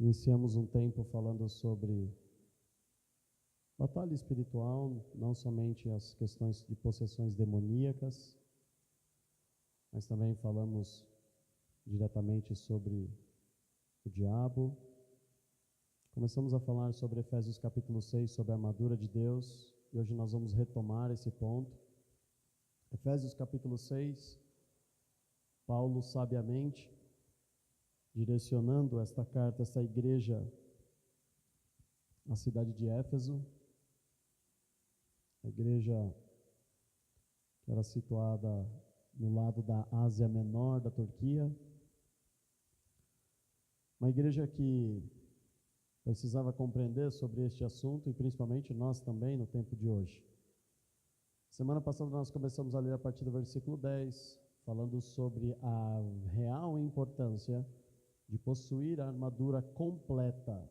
Iniciamos um tempo falando sobre batalha espiritual, não somente as questões de possessões demoníacas, mas também falamos diretamente sobre o diabo. Começamos a falar sobre Efésios capítulo 6, sobre a armadura de Deus, e hoje nós vamos retomar esse ponto. Efésios capítulo 6, Paulo sabiamente direcionando esta carta, esta igreja, à cidade de Éfeso, a igreja que era situada no lado da Ásia Menor, da Turquia, uma igreja que precisava compreender sobre este assunto e principalmente nós também no tempo de hoje. Semana passada nós começamos a ler a partir do versículo 10, falando sobre a real importância de possuir a armadura completa,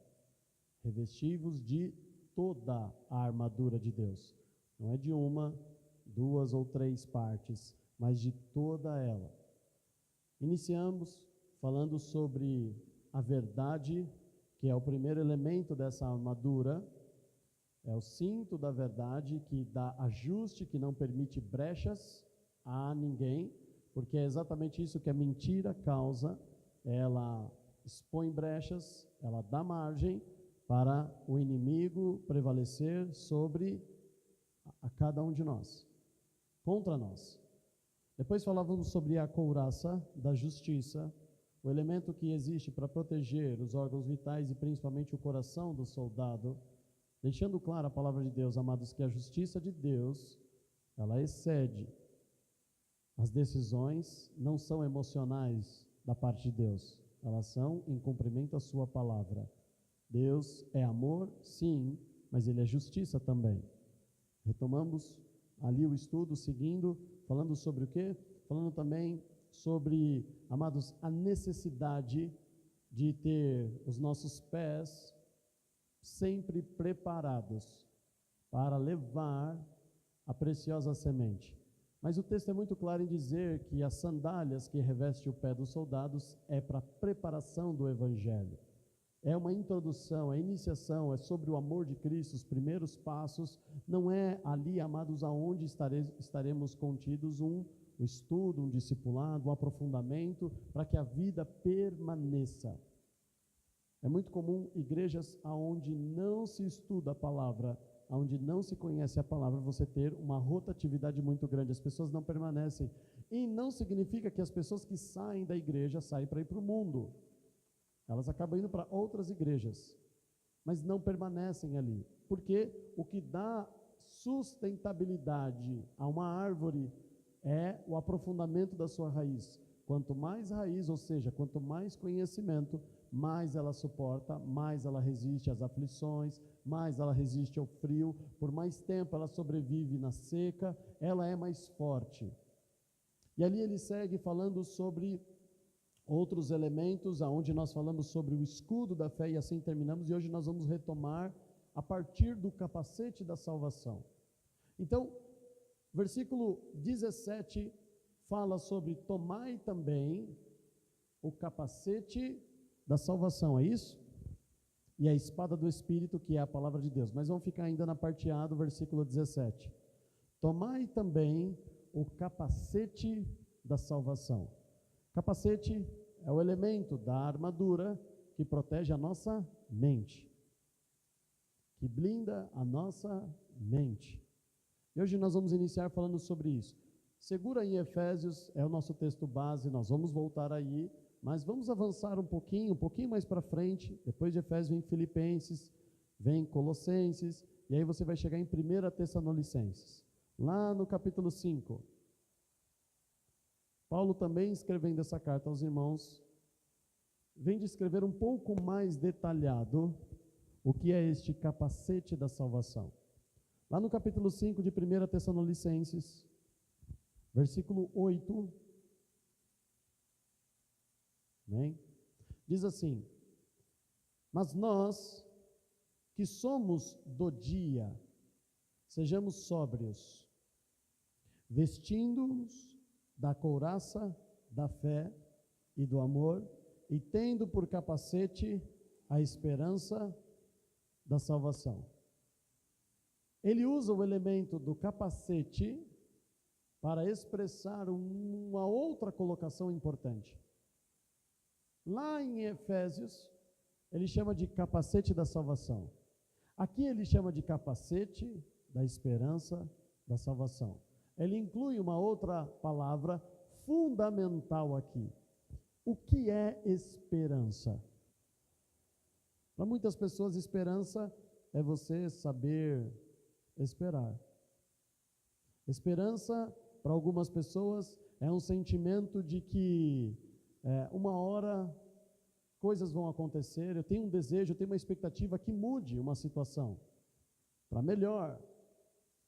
revestivos de toda a armadura de Deus. Não é de uma, duas ou três partes, mas de toda ela. Iniciamos falando sobre a verdade, que é o primeiro elemento dessa armadura, é o cinto da verdade que dá ajuste, que não permite brechas a ninguém, porque é exatamente isso que a mentira causa. Ela expõe brechas, ela dá margem para o inimigo prevalecer sobre a cada um de nós, contra nós. Depois falávamos sobre a couraça da justiça, o elemento que existe para proteger os órgãos vitais e principalmente o coração do soldado, deixando claro a palavra de Deus, amados, que a justiça de Deus, ela excede. As decisões não são emocionais da parte de Deus, elas são em cumprimento à sua palavra. Deus é amor, sim, mas Ele é justiça também. Retomamos ali o estudo, seguindo, falando sobre o quê? Falando também sobre, amados, a necessidade de ter os nossos pés sempre preparados para levar a preciosa semente. Mas o texto é muito claro em dizer que as sandálias que revestem o pé dos soldados é para a preparação do Evangelho. É uma introdução, é iniciação, é sobre o amor de Cristo, os primeiros passos. Não é ali, amados, aonde estaremos contidos um estudo, um discipulado, um aprofundamento, para que a vida permaneça. É muito comum igrejas aonde não se estuda a palavra, onde não se conhece a palavra, você ter uma rotatividade muito grande, as pessoas não permanecem. E não significa que as pessoas que saem da igreja saem para ir para o mundo. Elas acabam indo para outras igrejas, mas não permanecem ali. Porque o que dá sustentabilidade a uma árvore é o aprofundamento da sua raiz. Quanto mais raiz, ou seja, quanto mais conhecimento, mais ela suporta, mais ela resiste às aflições, mais ela resiste ao frio, por mais tempo ela sobrevive na seca, ela é mais forte. E ali ele segue falando sobre outros elementos, aonde nós falamos sobre o escudo da fé e assim terminamos, e hoje nós vamos retomar a partir do capacete da salvação. Então, versículo 17 fala sobre tomai também o capacete da salvação, é isso? E a espada do Espírito, que é a palavra de Deus. Mas vamos ficar ainda na parte A do versículo 17. Tomai também o capacete da salvação. Capacete é o elemento da armadura que protege a nossa mente, que blinda a nossa mente. E hoje nós vamos iniciar falando sobre isso. Segura em Efésios, é o nosso texto base, nós vamos voltar aí, mas vamos avançar um pouquinho mais para frente. Depois de Efésios vem Filipenses, vem Colossenses, e aí você vai chegar em 1 Tessalonicenses. Lá no capítulo 5, Paulo também escrevendo essa carta aos irmãos, vem descrever um pouco mais detalhado o que é este capacete da salvação. Lá no capítulo 5 de 1 Tessalonicenses, versículo 8, amém? Diz assim: mas nós que somos do dia, sejamos sóbrios, vestindo-nos da couraça da fé e do amor, e tendo por capacete a esperança da salvação. Ele usa o elemento do capacete para expressar uma outra colocação importante. Lá em Efésios, ele chama de capacete da salvação. Aqui ele chama de capacete da esperança da salvação. Ele inclui uma outra palavra fundamental aqui. O que é esperança? Para muitas pessoas, esperança é você saber esperar. Esperança, para algumas pessoas, é um sentimento de que uma hora coisas vão acontecer, eu tenho um desejo, eu tenho uma expectativa que mude uma situação para melhor.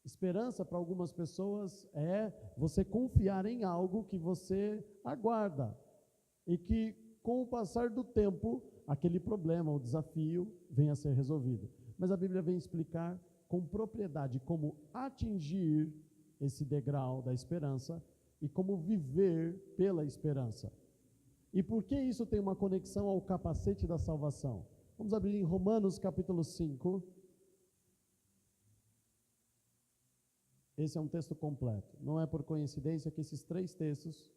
Esperança para algumas pessoas é você confiar em algo que você aguarda e que com o passar do tempo, aquele problema, o desafio, venha a ser resolvido. Mas a Bíblia vem explicar com propriedade como atingir esse degrau da esperança e como viver pela esperança. E por que isso tem uma conexão ao capacete da salvação? Vamos abrir em Romanos capítulo 5. Esse é um texto completo. Não é por coincidência que esses 3 textos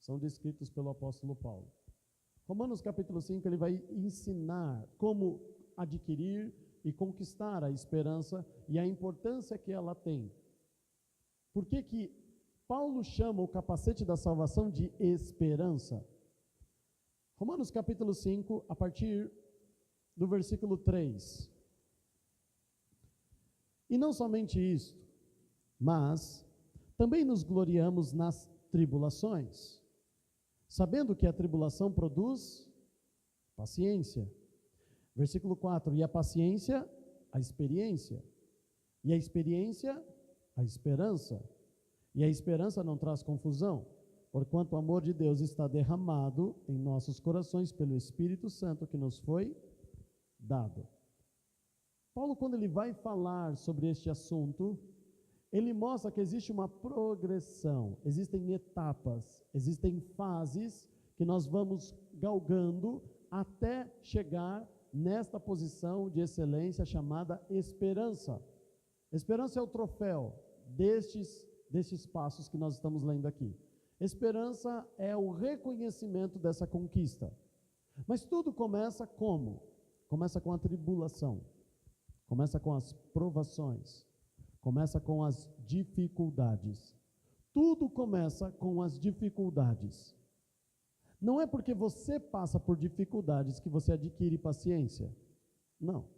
são descritos pelo apóstolo Paulo. Romanos capítulo 5, ele vai ensinar como adquirir e conquistar a esperança e a importância que ela tem. Por que que Paulo chama o capacete da salvação de esperança? Romanos capítulo 5, a partir do versículo 3. E não somente isto, mas também nos gloriamos nas tribulações, sabendo que a tribulação produz paciência. Versículo 4, e a paciência, a experiência. E a experiência, a esperança. E a esperança não traz confusão, porquanto o amor de Deus está derramado em nossos corações pelo Espírito Santo que nos foi dado. Paulo, quando ele vai falar sobre este assunto, ele mostra que existe uma progressão, existem etapas, existem fases que nós vamos galgando até chegar nesta posição de excelência chamada esperança. Esperança é o troféu destes passos que nós estamos lendo aqui. Esperança é o reconhecimento dessa conquista. Mas tudo começa como? Começa com a tribulação, começa com as provações, começa com as dificuldades. Tudo começa com as dificuldades. Não é porque você passa por dificuldades que você adquire paciência. Não.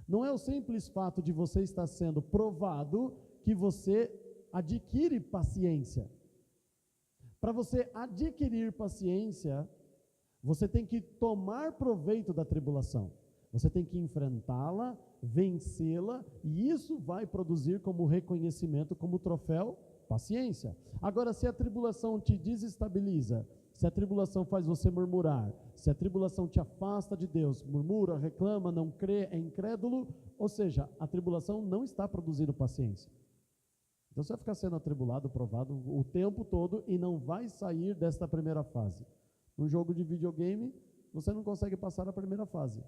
Não é o simples fato de você estar sendo provado que você adquire paciência. Para você adquirir paciência, você tem que tomar proveito da tribulação. Você tem que enfrentá-la, vencê-la, e isso vai produzir como reconhecimento, como troféu, paciência. Agora, se a tribulação te desestabiliza, se a tribulação faz você murmurar, se a tribulação te afasta de Deus, murmura, reclama, não crê, é incrédulo, ou seja, a tribulação não está produzindo paciência. Então você vai ficar sendo atribulado, provado o tempo todo e não vai sair desta primeira fase. No jogo de videogame, você não consegue passar a primeira fase.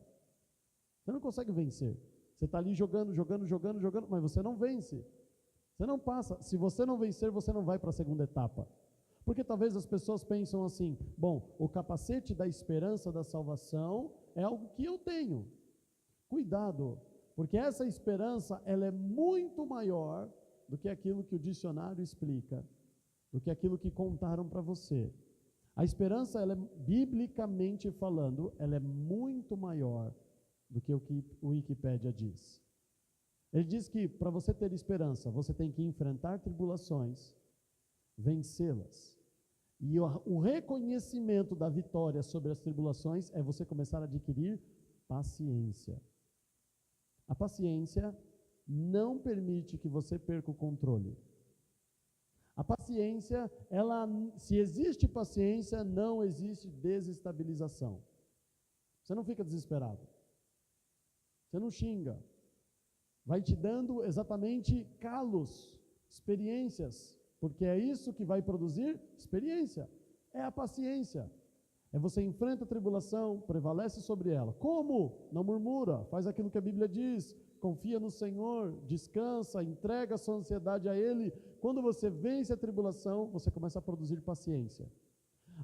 Você não consegue vencer. Você está ali jogando, mas você não vence. Você não passa. Se você não vencer, você não vai para a segunda etapa. Porque talvez as pessoas pensam assim, bom, o capacete da esperança da salvação é algo que eu tenho. Cuidado, porque essa esperança, ela é muito maior do que aquilo que o dicionário explica, do que aquilo que contaram para você. A esperança, ela é, biblicamente falando, ela é muito maior do que o Wikipédia diz. Ele diz que para você ter esperança, você tem que enfrentar tribulações, vencê-las. E o reconhecimento da vitória sobre as tribulações é você começar a adquirir paciência. A paciência não permite que você perca o controle. A paciência, se existe paciência, não existe desestabilização. Você não fica desesperado. Você não xinga. Vai te dando exatamente calos, experiências, porque é isso que vai produzir experiência. É a paciência. É você enfrenta a tribulação, prevalece sobre ela. Como? Não murmura, faz aquilo que a Bíblia diz, confia no Senhor, descansa, entrega a sua ansiedade a Ele. Quando você vence a tribulação, você começa a produzir paciência.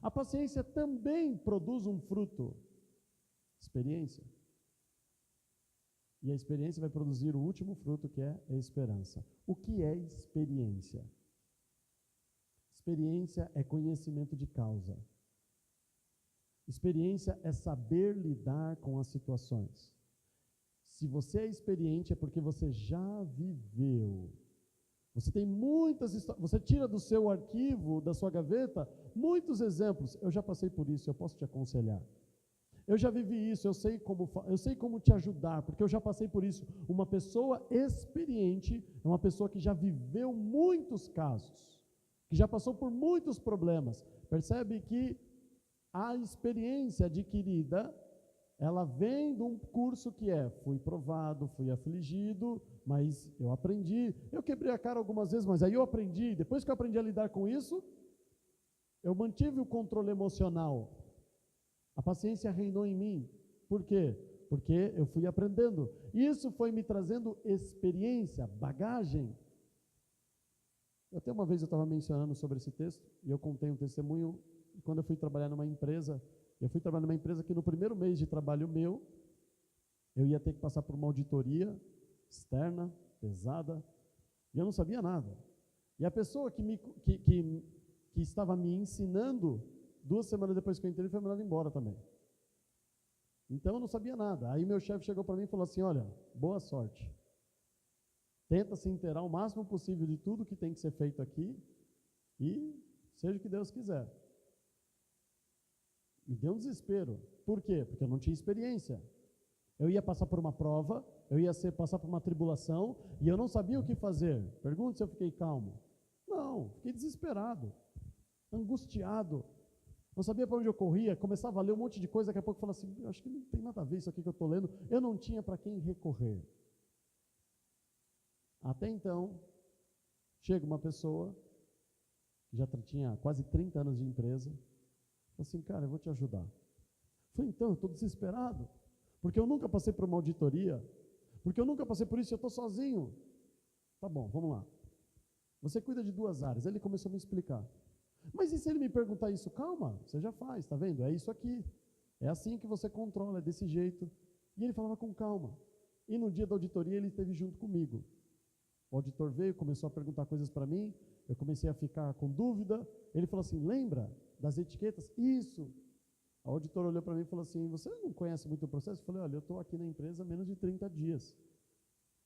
A paciência também produz um fruto, experiência. E a experiência vai produzir o último fruto, que é a esperança. O que é experiência? Experiência é conhecimento de causa. Experiência é saber lidar com as situações. Se você é experiente é porque você já viveu. Você tem muitas histórias, você tira do seu arquivo, da sua gaveta, muitos exemplos. Eu já passei por isso, eu posso te aconselhar. Eu já vivi isso, eu sei como te ajudar, porque eu já passei por isso. Uma pessoa experiente é uma pessoa que já viveu muitos casos, que já passou por muitos problemas. Percebe que a experiência adquirida, ela vem de um curso que fui provado, fui afligido, mas eu aprendi. Eu quebrei a cara algumas vezes, mas aí eu aprendi. Depois que eu aprendi a lidar com isso, eu mantive o controle emocional. A paciência reinou em mim. Por quê? Porque eu fui aprendendo. Isso foi me trazendo experiência, bagagem. Até uma vez eu estava mencionando sobre esse texto, e eu contei um testemunho, quando eu fui trabalhar numa empresa. Eu fui trabalhar numa empresa que no primeiro mês de trabalho meu, eu ia ter que passar por uma auditoria externa, pesada, e eu não sabia nada. E a pessoa que estava me ensinando, 2 semanas depois que eu entrei, foi mandado embora também. Então eu não sabia nada. Aí meu chefe chegou para mim e falou assim: olha, boa sorte. Tenta se inteirar o máximo possível de tudo que tem que ser feito aqui e seja o que Deus quiser. Me deu um desespero. Por quê? Porque eu não tinha experiência. Eu ia passar por uma prova, eu ia passar por uma tribulação e eu não sabia o que fazer. Pergunte se eu fiquei calmo. Não, fiquei desesperado, angustiado. Não sabia para onde eu corria, começava a ler um monte de coisa, daqui a pouco eu falava assim, acho que não tem nada a ver isso aqui que eu estou lendo. Eu não tinha para quem recorrer. Até então, chega uma pessoa, que já tinha quase 30 anos de empresa, assim, cara, eu vou te ajudar. Eu falei, então, eu estou desesperado, porque eu nunca passei por uma auditoria, porque eu nunca passei por isso, eu estou sozinho. Tá bom, vamos lá. Você cuida de 2 áreas. Ele começou a me explicar. Mas e se ele me perguntar isso? Calma, você já faz, tá vendo? É isso aqui. É assim que você controla, é desse jeito. E ele falava com calma. E no dia da auditoria ele esteve junto comigo. O auditor veio, começou a perguntar coisas para mim, eu comecei a ficar com dúvida. Ele falou assim, lembra das etiquetas? Isso. A auditora olhou para mim e falou assim, você não conhece muito o processo? Eu falei, olha, eu estou aqui na empresa há menos de 30 dias.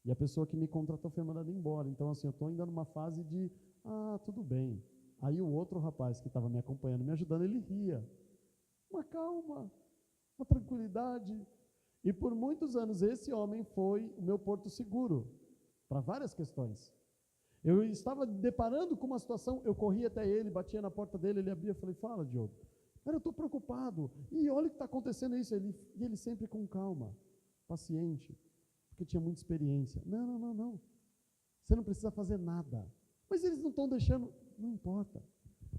E a pessoa que me contratou foi mandada embora. Então, assim, eu estou ainda numa fase de, tudo bem. Aí o outro rapaz que estava me acompanhando, me ajudando, ele ria. Uma calma, uma tranquilidade. E por muitos anos esse homem foi o meu porto seguro, para várias questões. Eu estava deparando com uma situação, eu corria até ele, batia na porta dele, ele abria, eu falei, fala, Diogo. Cara, eu estou preocupado. E olha o que está acontecendo isso. E ele sempre com calma, paciente, porque tinha muita experiência. Não. Você não precisa fazer nada. Mas eles não estão deixando, não importa.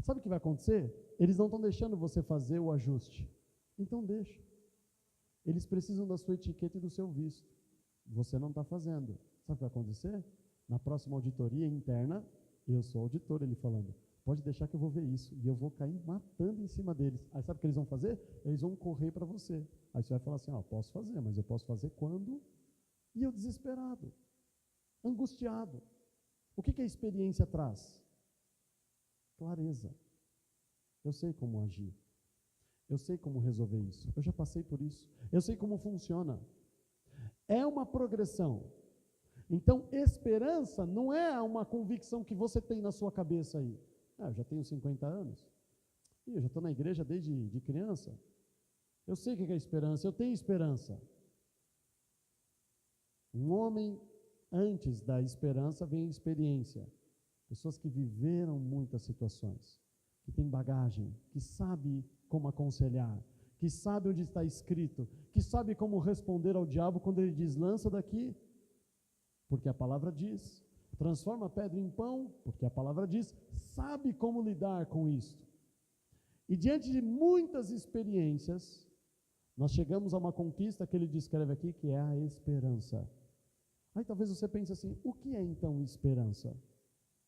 Sabe o que vai acontecer? Eles não estão deixando você fazer o ajuste. Então deixa. Eles precisam da sua etiqueta e do seu visto. Você não está fazendo. Sabe o que vai acontecer? Na próxima auditoria interna, eu sou auditor, ele falando, pode deixar que eu vou ver isso. E eu vou cair matando em cima deles. Aí sabe o que eles vão fazer? Eles vão correr para você. Aí você vai falar assim, posso fazer, mas eu posso fazer quando? E eu desesperado, angustiado. O que a experiência traz? Clareza. Eu sei como agir. Eu sei como resolver isso. Eu já passei por isso. Eu sei como funciona. É uma progressão. Então, esperança não é uma convicção que você tem na sua cabeça aí. Eu já tenho 50 anos. Eu já estou na igreja desde criança. Eu sei o que é esperança. Eu tenho esperança. Um homem, antes da esperança, vem a experiência. Pessoas que viveram muitas situações, que têm bagagem, que sabem como aconselhar, que sabem onde está escrito, que sabem como responder ao diabo quando ele diz, lança daqui, porque a palavra diz, transforma a pedra em pão, porque a palavra diz, sabe como lidar com isso. E diante de muitas experiências, nós chegamos a uma conquista que ele descreve aqui, que é a esperança. Aí talvez você pense assim, o que é então esperança?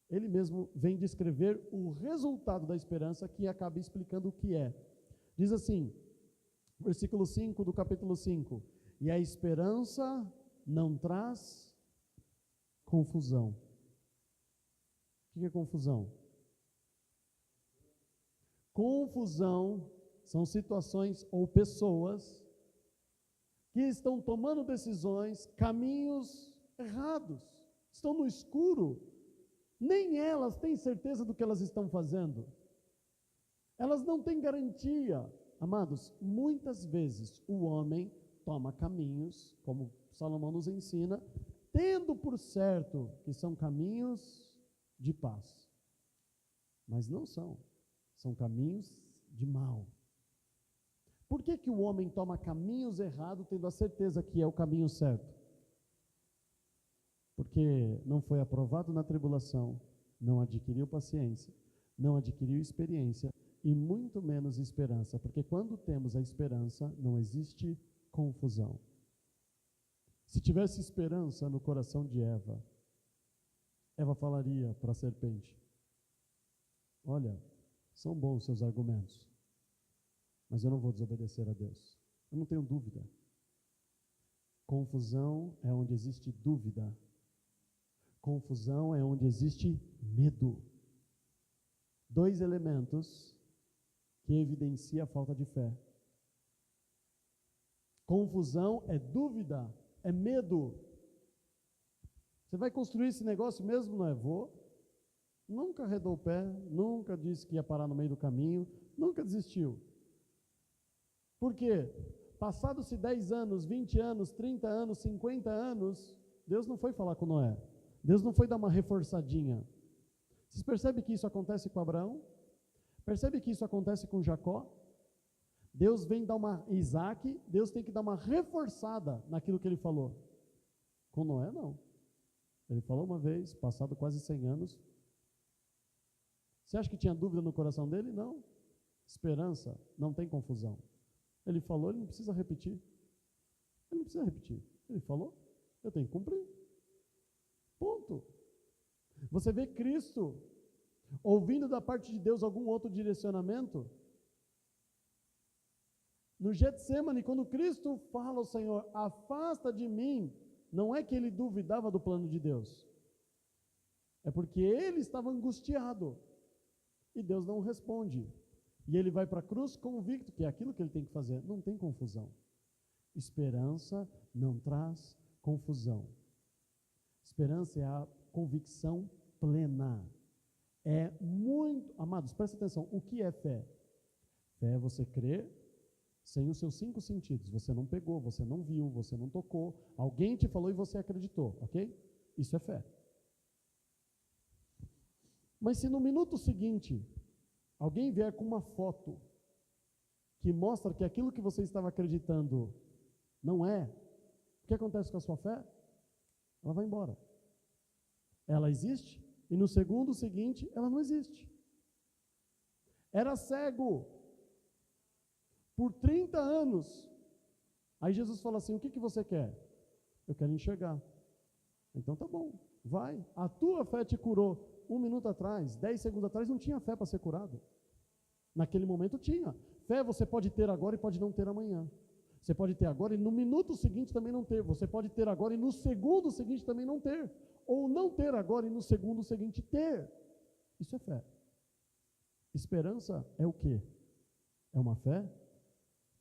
Ele mesmo vem descrever o resultado da esperança, que acaba explicando o que é. Diz assim, versículo 5 do capítulo 5, e a esperança não traz confusão. O que é confusão? Confusão são situações ou pessoas que estão tomando decisões, caminhos errados, estão no escuro, nem elas têm certeza do que elas estão fazendo, elas não têm garantia. Amados, muitas vezes o homem toma caminhos, como Salomão nos ensina, tendo por certo que são caminhos de paz, mas não são, são caminhos de mal. Por que que o homem toma caminhos errados, tendo a certeza que é o caminho certo? Porque não foi aprovado na tribulação, não adquiriu paciência, não adquiriu experiência e muito menos esperança, porque quando temos a esperança, não existe confusão. Se tivesse esperança no coração de Eva, Eva falaria para a serpente, olha, são bons seus argumentos, mas eu não vou desobedecer a Deus. Eu não tenho dúvida. Confusão é onde existe dúvida. Confusão é onde existe medo. Dois elementos que evidenciam a falta de fé. Confusão é dúvida, é medo. Você vai construir esse negócio mesmo? Não é? Vou. Nunca arredou o pé, nunca disse que ia parar no meio do caminho, nunca desistiu. Por quê? Passados-se 10 anos, 20 anos, 30 anos, 50 anos, Deus não foi falar com Noé. Deus não foi dar uma reforçadinha. Vocês percebem que isso acontece com Abraão? Percebe que isso acontece com Jacó? Deus vem dar uma Isaac, Deus tem que dar uma reforçada naquilo que ele falou. Com Noé, não. Ele falou uma vez, passado quase 100 anos. Você acha que tinha dúvida no coração dele? Não. Esperança, não tem confusão. Ele falou, ele não precisa repetir. Ele não precisa repetir. Ele falou, eu tenho que cumprir. Ponto. Você vê Cristo ouvindo da parte de Deus algum outro direcionamento? No Getsêmani, quando Cristo fala ao Senhor, afasta de mim, não é que ele duvidava do plano de Deus. É porque ele estava angustiado. E Deus não responde. E ele vai para a cruz convicto que é aquilo que ele tem que fazer. Não tem confusão. Esperança não traz confusão. Esperança é a convicção plena. É muito... Amados, presta atenção. O que é fé? Fé é você crer sem os seus 5 sentidos. Você não pegou, você não viu, você não tocou. Alguém te falou e você acreditou, ok? Isso é fé. Mas se no minuto seguinte alguém vier com uma foto que mostra que aquilo que você estava acreditando não é, o que acontece com a sua fé? Ela vai embora. Ela existe e no segundo seguinte ela não existe. Era cego por 30 anos. Aí Jesus fala assim, o que você quer? Eu quero enxergar. Então tá bom, vai. A tua fé te curou. 1 minuto atrás, 10 segundos atrás, não tinha fé para ser curado. Naquele momento tinha. Fé você pode ter agora e pode não ter amanhã. Você pode ter agora e no minuto seguinte também não ter. Você pode ter agora e no segundo seguinte também não ter. Ou não ter agora e no segundo seguinte ter. Isso é fé. Esperança é o quê? É uma fé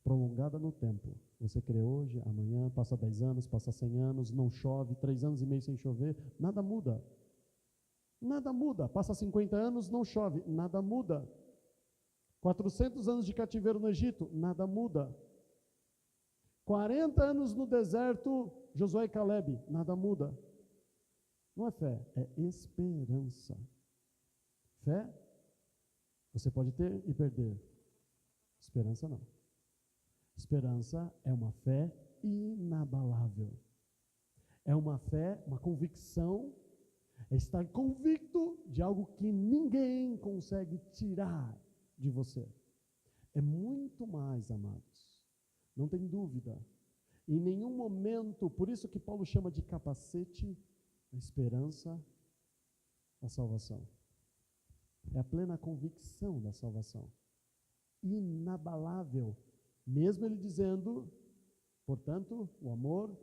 prolongada no tempo. Você crê hoje, amanhã, passa 10 anos, passa 100 anos, não chove, 3 anos e meio sem chover, nada muda. Nada muda. Passa 50 anos, não chove, nada muda. 400 anos de cativeiro no Egito, nada muda. 40 anos no deserto, Josué e Caleb, nada muda. Não é fé, é esperança. Fé, você pode ter e perder. Esperança não. Esperança é uma fé inabalável. É uma fé, uma convicção, é estar convicto de algo que ninguém consegue tirar de você. É muito mais, amados. Não tem dúvida. Em nenhum momento, por isso que Paulo chama de capacete a esperança da salvação. É a plena convicção da salvação. Inabalável. Mesmo ele dizendo, portanto, o amor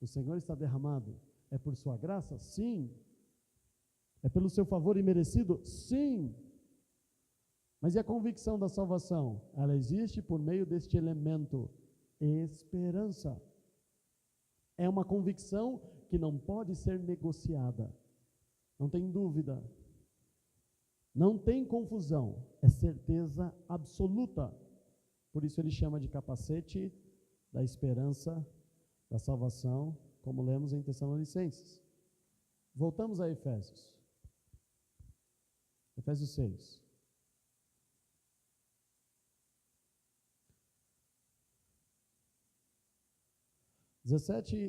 do Senhor está derramado. É por sua graça? Sim. É pelo seu favor imerecido? Sim. Mas e a convicção da salvação? Ela existe por meio deste elemento, esperança. É uma convicção que não pode ser negociada. Não tem dúvida. Não tem confusão. É certeza absoluta. Por isso ele chama de capacete da esperança da salvação, como lemos em Tessalonicenses. Voltamos a Efésios. Efésios 6.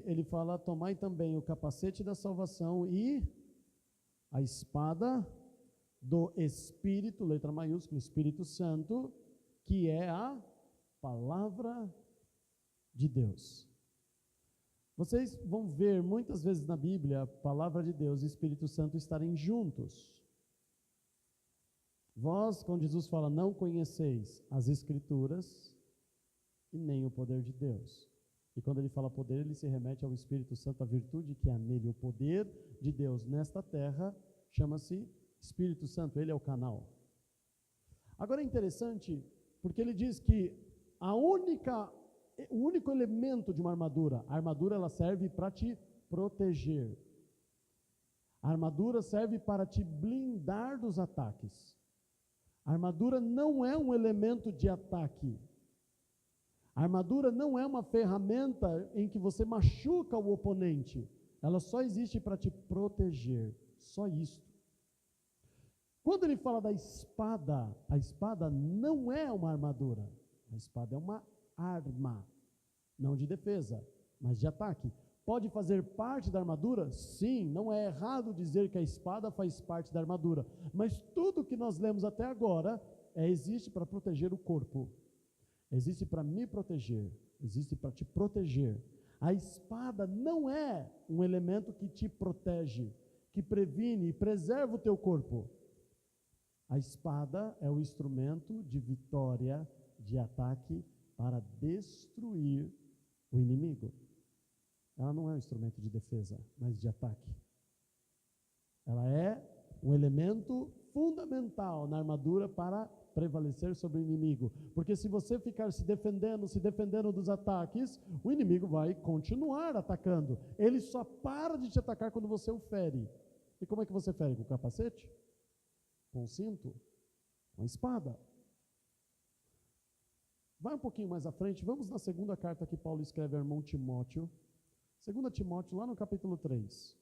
Ele fala, tomai também o capacete da salvação e a espada do Espírito, letra maiúscula, Espírito Santo, que é a palavra de Deus. Vocês vão ver muitas vezes na Bíblia a palavra de Deus e o Espírito Santo estarem juntos. Vós, quando Jesus fala, não conheceis as Escrituras e nem o poder de Deus. E quando ele fala poder, ele se remete ao Espírito Santo, a virtude que há nele. O poder de Deus nesta terra chama-se Espírito Santo, ele é o canal. Agora é interessante, porque ele diz que o único elemento de uma armadura, a armadura ela serve para te proteger. A armadura serve para te blindar dos ataques. A armadura não é um elemento de ataque. A armadura não é uma ferramenta em que você machuca o oponente. Ela só existe para te proteger. Só isso. Quando ele fala da espada, a espada não é uma armadura. A espada é uma arma. Não de defesa, mas de ataque. Pode fazer parte da armadura? Sim, não é errado dizer que a espada faz parte da armadura. Mas tudo que nós lemos até agora existe para proteger o corpo. Existe para me proteger, existe para te proteger. A espada não é um elemento que te protege, que previne e preserva o teu corpo. A espada é o instrumento de vitória, de ataque, para destruir o inimigo. Ela não é um instrumento de defesa, mas de ataque. Ela é um elemento fundamental na armadura para prevalecer sobre o inimigo. Porque se você ficar se defendendo dos ataques, o inimigo vai continuar atacando. Ele só para de te atacar quando você o fere. E como é que você fere? Com o capacete? Com o cinto? Com a espada? Vai um pouquinho mais à frente, vamos na segunda carta que Paulo escreve ao irmão Timóteo. 2 Timóteo, lá no capítulo 3.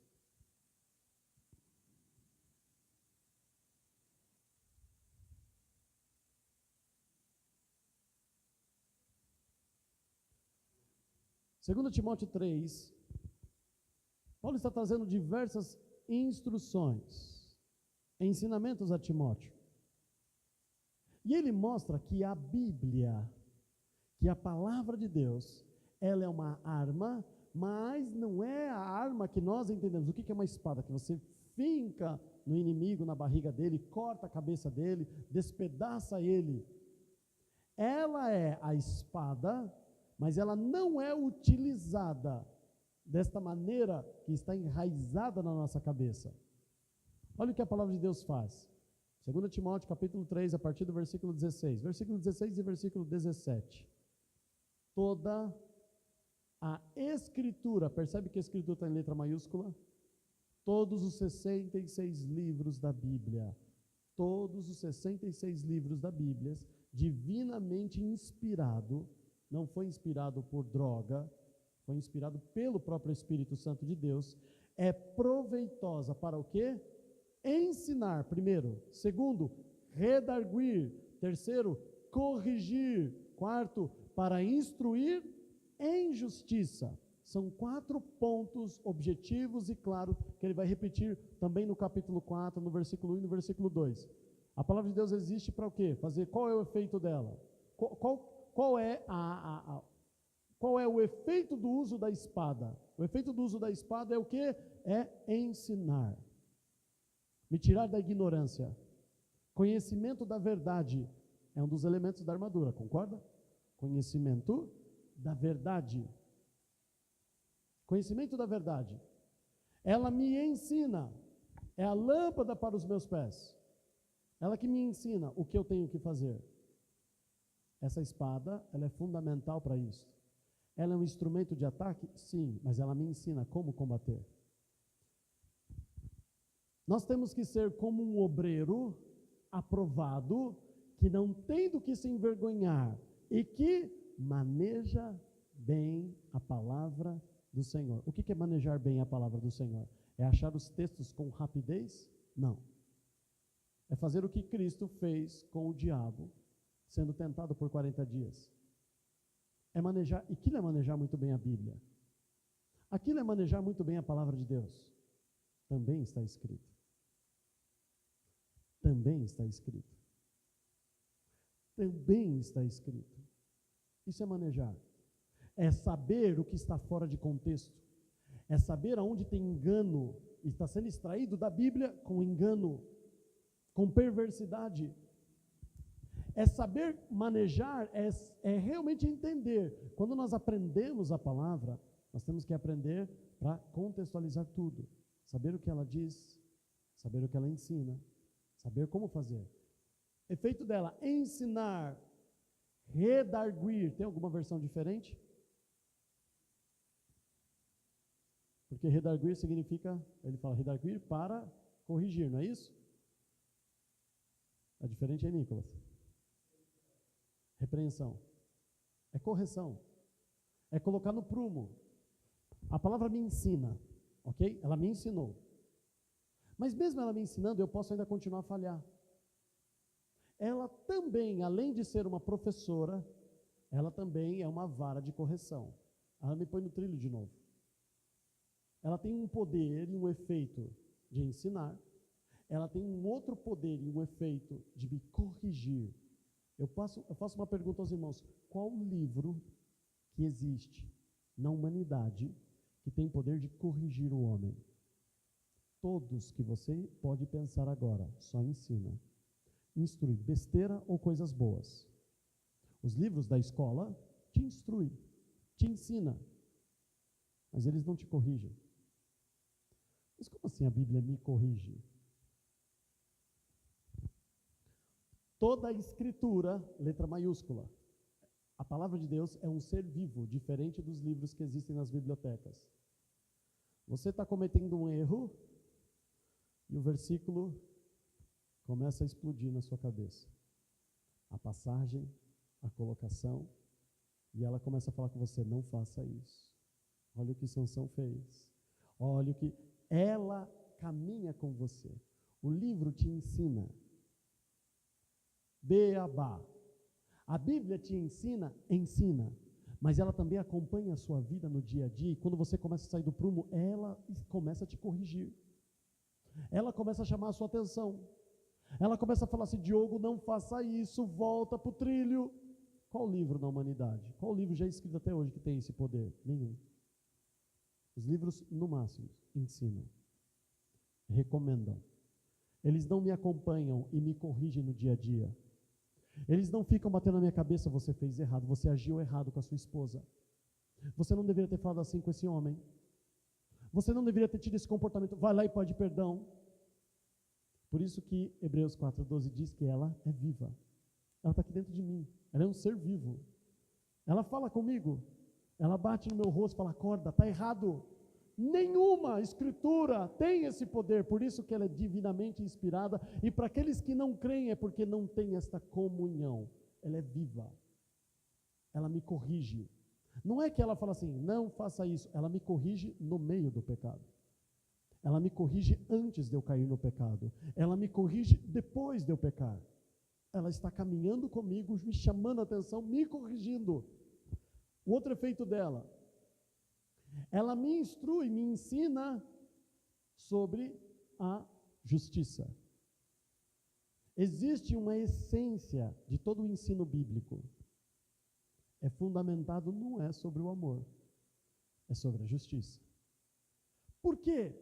Segundo Timóteo 3, Paulo está trazendo diversas instruções, ensinamentos a Timóteo. E ele mostra que a Bíblia, que a palavra de Deus, ela é uma arma, mas não é a arma que nós entendemos. O que é uma espada? Que você finca no inimigo, na barriga dele, corta a cabeça dele, despedaça ele. Ela é a espada, mas ela não é utilizada desta maneira que está enraizada na nossa cabeça. Olha o que a palavra de Deus faz. 2 Timóteo, capítulo 3, a partir do versículo 16. Versículo 16 e versículo 17. Toda a Escritura, percebe que a Escritura está em letra maiúscula? Todos os 66 livros da Bíblia, todos os 66 livros da Bíblia, divinamente inspirado, não foi inspirado por droga, foi inspirado pelo próprio Espírito Santo de Deus, é proveitosa para o quê? Ensinar, primeiro. Segundo, redarguir. Terceiro, corrigir. Quarto, para instruir em justiça. São 4 pontos objetivos e claros que ele vai repetir também no capítulo 4, no versículo 1 e no versículo 2. A palavra de Deus existe para o quê? Qual é o efeito dela? qual é qual é o efeito do uso da espada? O efeito do uso da espada é o quê? É ensinar. Me tirar da ignorância. Conhecimento da verdade é um dos elementos da armadura, concorda? Conhecimento da verdade. Conhecimento da verdade. Ela me ensina. É a lâmpada para os meus pés. Ela que me ensina o que eu tenho que fazer. Essa espada, ela é fundamental para isso. Ela é um instrumento de ataque? Sim, mas ela me ensina como combater. Nós temos que ser como um obreiro aprovado, que não tem do que se envergonhar e que maneja bem a palavra do Senhor. O que é manejar bem a palavra do Senhor? É achar os textos com rapidez? Não. É fazer o que Cristo fez com o diabo, sendo tentado por 40 dias. É manejar, e aquilo é manejar muito bem a Bíblia. Aquilo é manejar muito bem a palavra de Deus. Também está escrito. Também está escrito. Também está escrito. Isso é manejar. É saber o que está fora de contexto. É saber aonde tem engano, e está sendo extraído da Bíblia com engano, com perversidade. É saber manejar, é realmente entender. Quando nós aprendemos a palavra, nós temos que aprender para contextualizar tudo. Saber o que ela diz, saber o que ela ensina, saber como fazer. Efeito dela, ensinar, redarguir. Tem alguma versão diferente? Porque redarguir significa, ele fala redarguir para corrigir, não é isso? É diferente aí, Nicolas. Repreensão. É correção. É colocar no prumo. A palavra me ensina, ok? Ela me ensinou. Mas mesmo ela me ensinando, eu posso ainda continuar a falhar. Ela também, além de ser uma professora, ela também é uma vara de correção. Ela me põe no trilho de novo. Ela tem um poder e um efeito de ensinar. Ela tem um outro poder e um efeito de me corrigir. Eu faço uma pergunta aos irmãos. Qual livro que existe na humanidade que tem poder de corrigir o homem? Todos que você pode pensar agora, só ensina. Instrui besteira ou coisas boas. Os livros da escola te instruem, te ensina, mas eles não te corrigem. Mas como assim a Bíblia me corrige? Toda a escritura, letra maiúscula. A palavra de Deus é um ser vivo, diferente dos livros que existem nas bibliotecas. Você está cometendo um erro e o versículo começa a explodir na sua cabeça. A passagem, a colocação, e ela começa a falar com você, não faça isso. Olha o que Sansão fez. Olha o que... Ela caminha com você. O livro te ensina. Beabá. A Bíblia te ensina, mas ela também acompanha a sua vida no dia a dia, e quando você começa a sair do prumo, ela começa a te corrigir. Ela começa a chamar a sua atenção. Ela começa a falar assim, Diogo, não faça isso, volta para o trilho. Qual livro na humanidade? Qual livro já escrito até hoje que tem esse poder? Nenhum. Os livros, no máximo, ensinam, recomendam. Eles não me acompanham e me corrigem no dia a dia. Eles não ficam batendo na minha cabeça, você fez errado, você agiu errado com a sua esposa. Você não deveria ter falado assim com esse homem. Você não deveria ter tido esse comportamento. Vai lá e pede perdão. Por isso que Hebreus 4:12 diz que ela é viva. Ela está aqui dentro de mim. Ela é um ser vivo. Ela fala comigo. Ela bate no meu rosto e fala, acorda, está errado. Nenhuma escritura tem esse poder, por isso que ela é divinamente inspirada, e para aqueles que não creem é porque não tem esta comunhão. Ela é viva. Ela me corrige. Não é que ela fala assim, não faça isso. Ela me corrige no meio do pecado. Ela me corrige antes de eu cair no pecado. Ela me corrige depois de eu pecar. Ela está caminhando comigo, me chamando a atenção, me corrigindo. O outro efeito dela, ela me instrui, me ensina sobre a justiça. Existe uma essência de todo o ensino bíblico. é fundamentado, não é sobre o amor, é sobre a justiça. Por quê?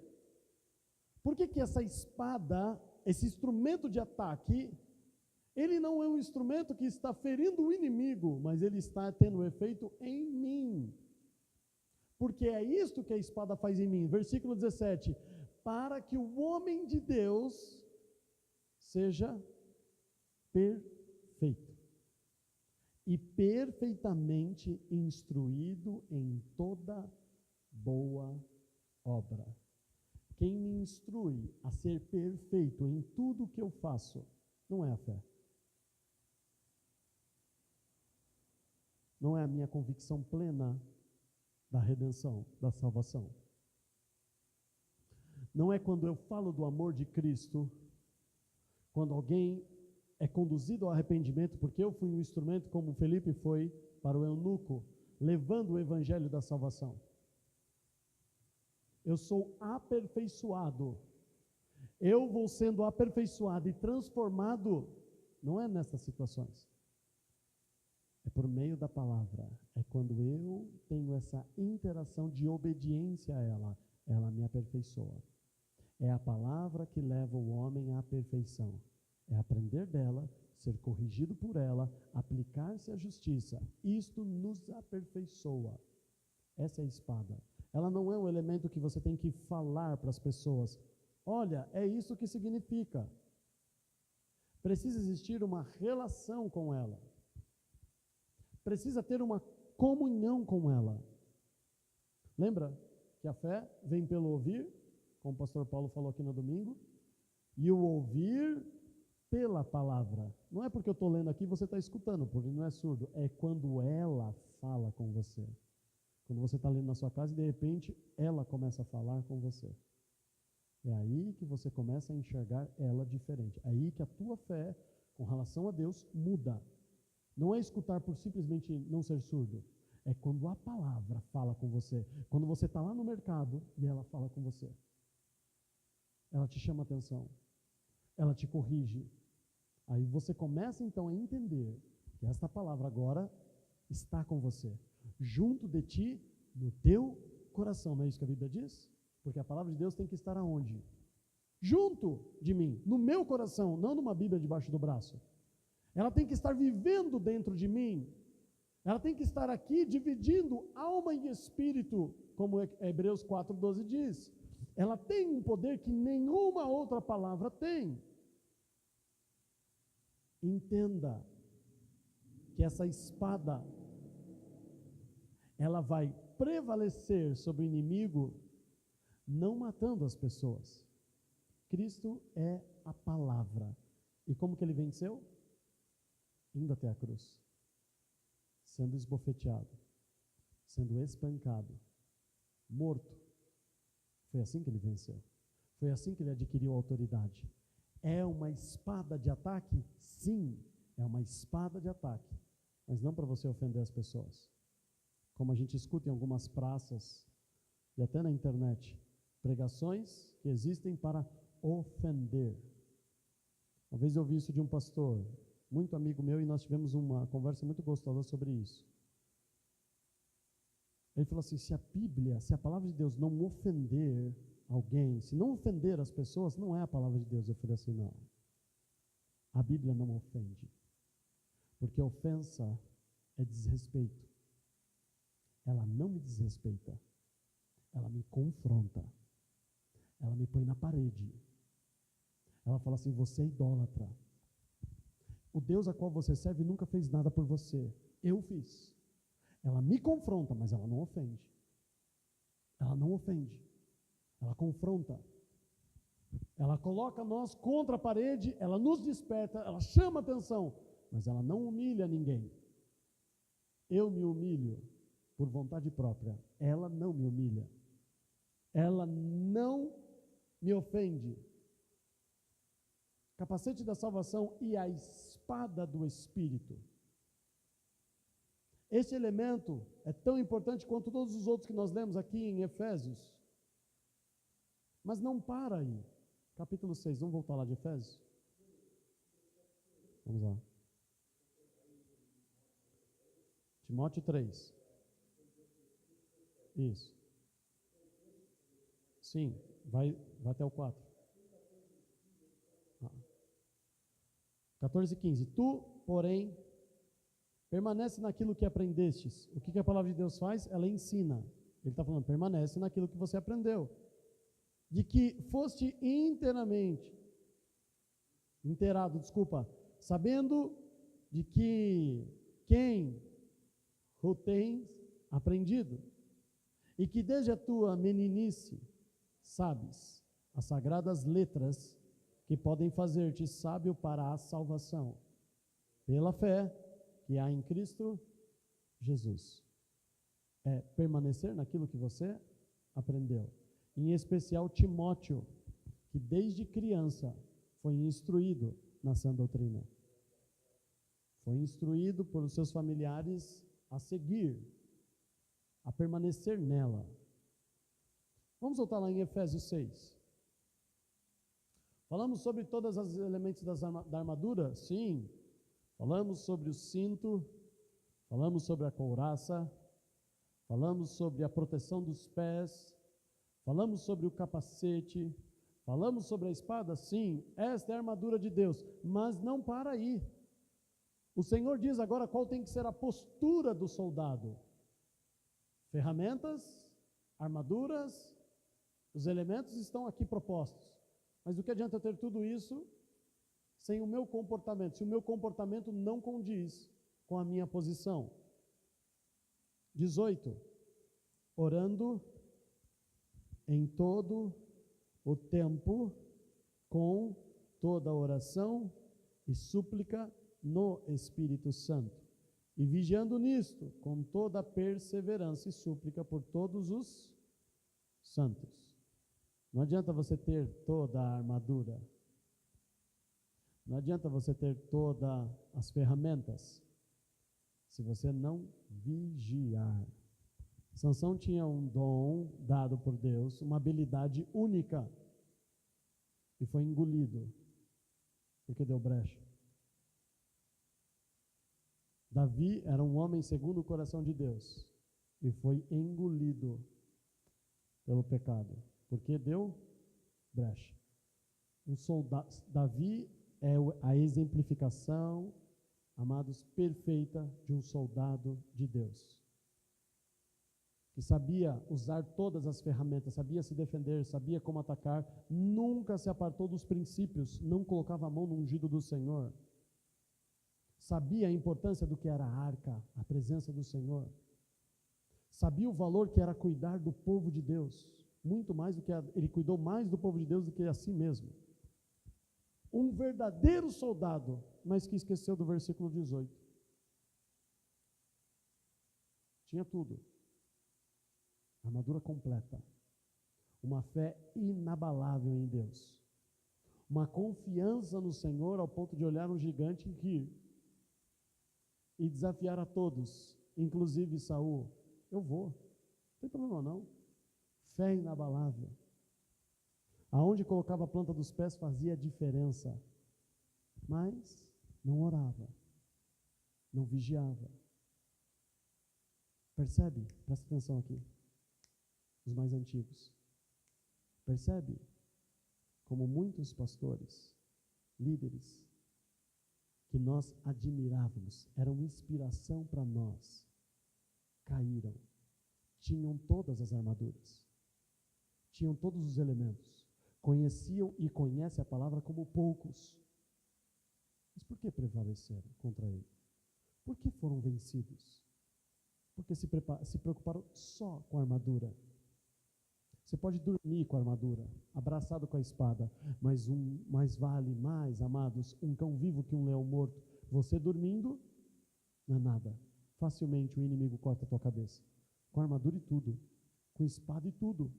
Por que que essa espada, esse instrumento de ataque, ele não é um instrumento que está ferindo o inimigo, mas ele está tendo efeito em mim? Porque é isto que a espada faz em mim. Versículo 17: para que o homem de Deus seja perfeito e perfeitamente instruído em toda boa obra. Quem me instrui a ser perfeito em tudo que eu faço não é a fé. Não é a minha convicção plena da redenção, da salvação. Não é quando eu falo do amor de Cristo, quando alguém é conduzido ao arrependimento, porque eu fui um instrumento, como Felipe foi para o eunuco, levando o evangelho da salvação. Eu sou aperfeiçoado. Eu vou sendo aperfeiçoado e transformado, não é nessas situações. É por meio da palavra. É quando eu tenho essa interação de obediência a ela, ela me aperfeiçoa. É a palavra que leva o homem à perfeição. É aprender dela, ser corrigido por ela, aplicar-se à justiça. Isto nos aperfeiçoa. Essa é a espada. Ela não é um elemento que você tem que falar para as pessoas. Olha, é isso que significa. Precisa existir uma relação com ela. Precisa ter uma comunhão com ela. Lembra que a fé vem pelo ouvir, como o pastor Paulo falou aqui no domingo, e o ouvir pela palavra. Não é porque eu estou lendo aqui você está escutando, porque não é surdo. É quando ela fala com você. Quando você está lendo na sua casa e de repente ela começa a falar com você. É aí que você começa a enxergar ela diferente. É aí que a tua fé com relação a Deus muda. Não é escutar por simplesmente não ser surdo. É quando a palavra fala com você. Quando você está lá no mercado e ela fala com você. Ela te chama atenção. Ela te corrige. Aí você começa então a entender que esta palavra agora está com você. Junto de ti, no teu coração. Não é isso que a Bíblia diz? Porque a palavra de Deus tem que estar aonde? Junto de mim, no meu coração, não numa Bíblia debaixo do braço. Ela tem que estar vivendo dentro de mim. Ela tem que estar aqui dividindo alma e espírito, como Hebreus 4:12 diz. Ela tem um poder que nenhuma outra palavra tem. Entenda que essa espada, ela vai prevalecer sobre o inimigo, não matando as pessoas. Cristo é a palavra. E como que ele venceu? Indo até a cruz, sendo esbofeteado, sendo espancado, morto. Foi assim que ele venceu. Foi assim que ele adquiriu autoridade. É uma espada de ataque? Sim, é uma espada de ataque, mas não para você ofender as pessoas. Como a gente escuta em algumas praças e até na internet, pregações que existem para ofender. Uma vez eu ouvi isso de um pastor, muito amigo meu, e nós tivemos uma conversa muito gostosa sobre isso. Ele falou assim, se a Bíblia, se a palavra de Deus não ofender alguém, se não ofender as pessoas, não é a palavra de Deus. Eu falei assim, não. A Bíblia não ofende. Porque ofensa é desrespeito. Ela não me desrespeita. Ela me confronta. Ela me põe na parede. Ela fala assim, você é idólatra. O Deus a qual você serve nunca fez nada por você. Eu fiz. Ela me confronta, mas ela não ofende. Ela não ofende. Ela confronta. Ela coloca nós contra a parede, ela nos desperta, ela chama atenção, mas ela não humilha ninguém. Eu me humilho por vontade própria. Ela não me humilha. Ela não me ofende. Capacete da salvação e a espada do Espírito. Esse elemento é tão importante quanto todos os outros que nós lemos aqui em Efésios. Mas não para aí. Capítulo 6, vamos voltar lá de Efésios? Vamos lá. Timóteo 3. Isso. Sim, vai até o 4. 14 e 15. Tu, porém, permanece naquilo que aprendestes. O que a palavra de Deus faz? Ela ensina. Ele está falando, permanece naquilo que você aprendeu. De que foste inteirado, sabendo de que quem o tens aprendido, e que desde a tua meninice sabes as sagradas letras que podem fazer-te sábio para a salvação, pela fé que há em Cristo Jesus. É permanecer naquilo que você aprendeu. Em especial Timóteo, que desde criança foi instruído na sã doutrina. Foi instruído por seus familiares a seguir, a permanecer nela. Vamos voltar lá em Efésios 6. Falamos sobre todos os elementos da armadura? Sim. Falamos sobre o cinto, falamos sobre a couraça, falamos sobre a proteção dos pés, falamos sobre o capacete, falamos sobre a espada? Sim, esta é a armadura de Deus, mas não para aí. O Senhor diz agora qual tem que ser a postura do soldado. Ferramentas, armaduras, os elementos estão aqui propostos. Mas do que adianta eu ter tudo isso sem o meu comportamento, se o meu comportamento não condiz com a minha posição? 18. Orando em todo o tempo, com toda oração e súplica no Espírito Santo, e vigiando nisto, com toda perseverança e súplica por todos os santos. Não adianta você ter toda a armadura, não adianta você ter todas as ferramentas, se você não vigiar. Sansão tinha um dom dado por Deus, uma habilidade única, e foi engolido, porque deu brecha. Davi era um homem segundo o coração de Deus, e foi engolido pelo pecado, porque deu brecha. Davi é a exemplificação, amados, perfeita de um soldado de Deus, que sabia usar todas as ferramentas, sabia se defender, sabia como atacar, nunca se apartou dos princípios, não colocava a mão no ungido do Senhor, sabia a importância do que era a arca, a presença do Senhor, sabia o valor que era cuidar do povo de Deus, muito mais do que ele cuidou mais do povo de Deus do que a si mesmo. Um verdadeiro soldado, mas que esqueceu do versículo 18. Tinha tudo. Armadura completa. Uma fé inabalável em Deus. Uma confiança no Senhor ao ponto de olhar um gigante e rir. E desafiar a todos, inclusive Saul. Eu vou. Não tem problema não. Fé inabalável. Aonde colocava a planta dos pés fazia diferença. Mas não orava. Não vigiava. Percebe? Presta atenção aqui. Os mais antigos. Percebe como muitos pastores, líderes, que nós admirávamos, eram inspiração para nós, caíram. Tinham todas as armaduras. Tinham todos os elementos. Conheciam e conhecem a palavra como poucos. Mas por que prevaleceram contra ele? Por que foram vencidos? Porque se preocuparam só com a armadura. Você pode dormir com a armadura, abraçado com a espada, mas mais vale mais, amados, um cão vivo que um leão morto. Você dormindo, não é nada. Facilmente o inimigo corta a tua cabeça. Com armadura e tudo, com espada e tudo.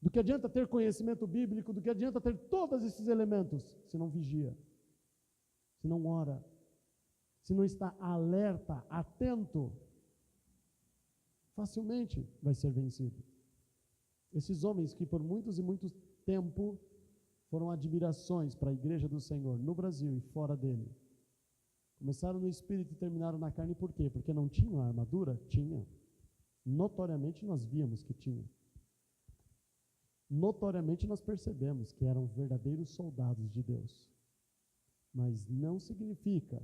Do que adianta ter conhecimento bíblico, do que adianta ter todos esses elementos, se não vigia, se não ora, se não está alerta, atento, facilmente vai ser vencido. Esses homens que por muitos e muito tempo foram admirações para a igreja do Senhor, no Brasil e fora dele, Começaram no espírito e terminaram na carne, por quê? Porque não tinham a armadura? Tinha. Notoriamente nós víamos que tinha. Notoriamente nós percebemos que eram verdadeiros soldados de Deus. Mas não significa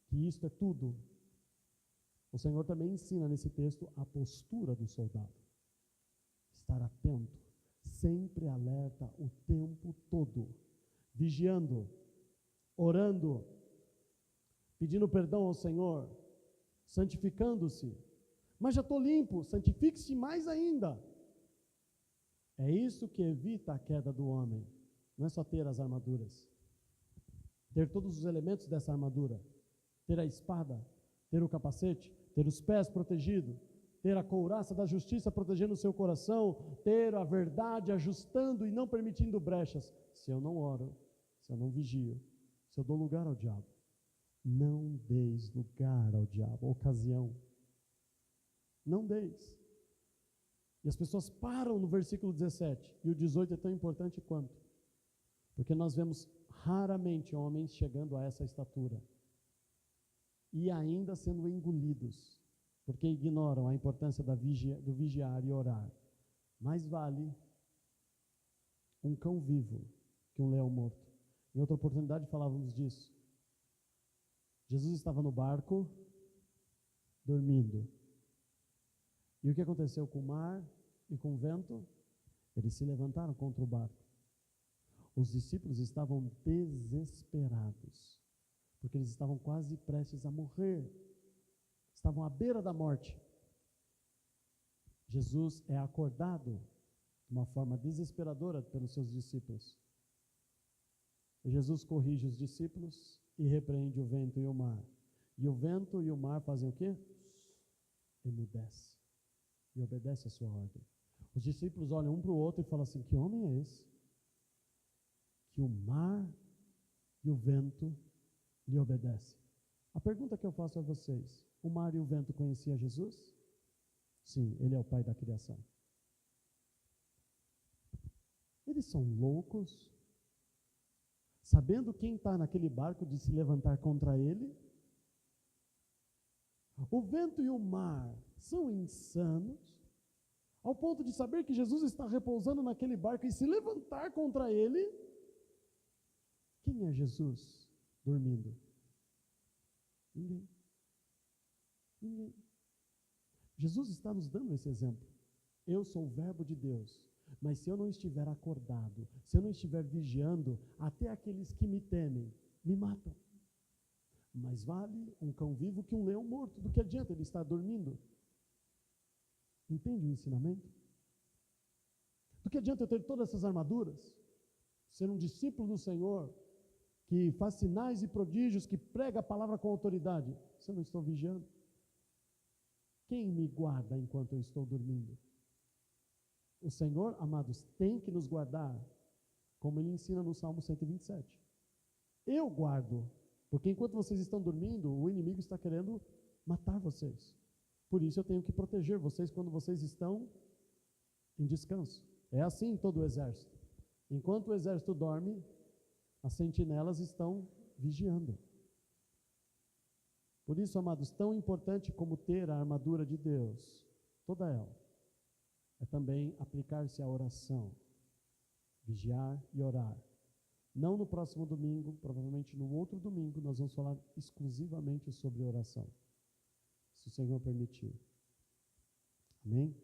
que isto é tudo. O Senhor também ensina nesse texto a postura do soldado. Estar atento, sempre alerta o tempo todo, vigiando, orando, pedindo perdão ao Senhor, santificando-se. Mas já estou limpo, santifique-se mais ainda. É isso que evita a queda do homem. Não é só ter as armaduras. Ter todos os elementos dessa armadura. Ter a espada, ter o capacete, ter os pés protegidos, ter a couraça da justiça protegendo o seu coração, ter a verdade ajustando e não permitindo brechas. Se eu não oro, se eu não vigio, se eu dou lugar ao diabo, não deis lugar ao diabo, ocasião. Não deis. E as pessoas param no versículo 17, e o 18 é tão importante quanto. Porque nós vemos raramente homens chegando a essa estatura e ainda sendo engolidos, porque ignoram a importância do vigiar e orar. Mais vale um cão vivo que um leão morto. Em outra oportunidade falávamos disso. Jesus estava no barco, dormindo. E o que aconteceu com o mar e com o vento? Eles se levantaram contra o barco. Os discípulos estavam desesperados, porque eles estavam quase prestes a morrer. Estavam à beira da morte. Jesus é acordado de uma forma desesperadora pelos seus discípulos. E Jesus corrige os discípulos e repreende o vento e o mar. E o vento e o mar fazem o quê? Emudece. E obedece a sua ordem. Os discípulos olham um para o outro e falam assim: que homem é esse? Que o mar e o vento lhe obedecem. A pergunta que eu faço a vocês: o mar e o vento conheciam Jesus? Sim, ele é o pai da criação. Eles são loucos, sabendo quem está naquele barco de se levantar contra ele? O vento e o mar são insanos, ao ponto de saber que Jesus está repousando naquele barco e se levantar contra ele? Quem é Jesus dormindo? Ninguém. Ninguém. Jesus está nos dando esse exemplo. Eu sou o verbo de Deus, mas se eu não estiver acordado, se eu não estiver vigiando, até aqueles que me temem, me matam. Mais vale um cão vivo que um leão morto. Do que adianta ele estar dormindo? Entende o ensinamento? Do que adianta eu ter todas essas armaduras? Ser um discípulo do Senhor, que faz sinais e prodígios, que prega a palavra com autoridade, se eu não estou vigiando? Quem me guarda enquanto eu estou dormindo? O Senhor, amados, tem que nos guardar, como Ele ensina no Salmo 127. Eu guardo, porque enquanto vocês estão dormindo, o inimigo está querendo matar vocês. Por isso eu tenho que proteger vocês quando vocês estão em descanso. É assim em todo o exército. Enquanto o exército dorme, as sentinelas estão vigiando. Por isso, amados, tão importante como ter a armadura de Deus, toda ela, é também aplicar-se à oração, vigiar e orar. Não no próximo domingo, provavelmente no outro domingo, nós vamos falar exclusivamente sobre oração, se o Senhor permitir. Amém?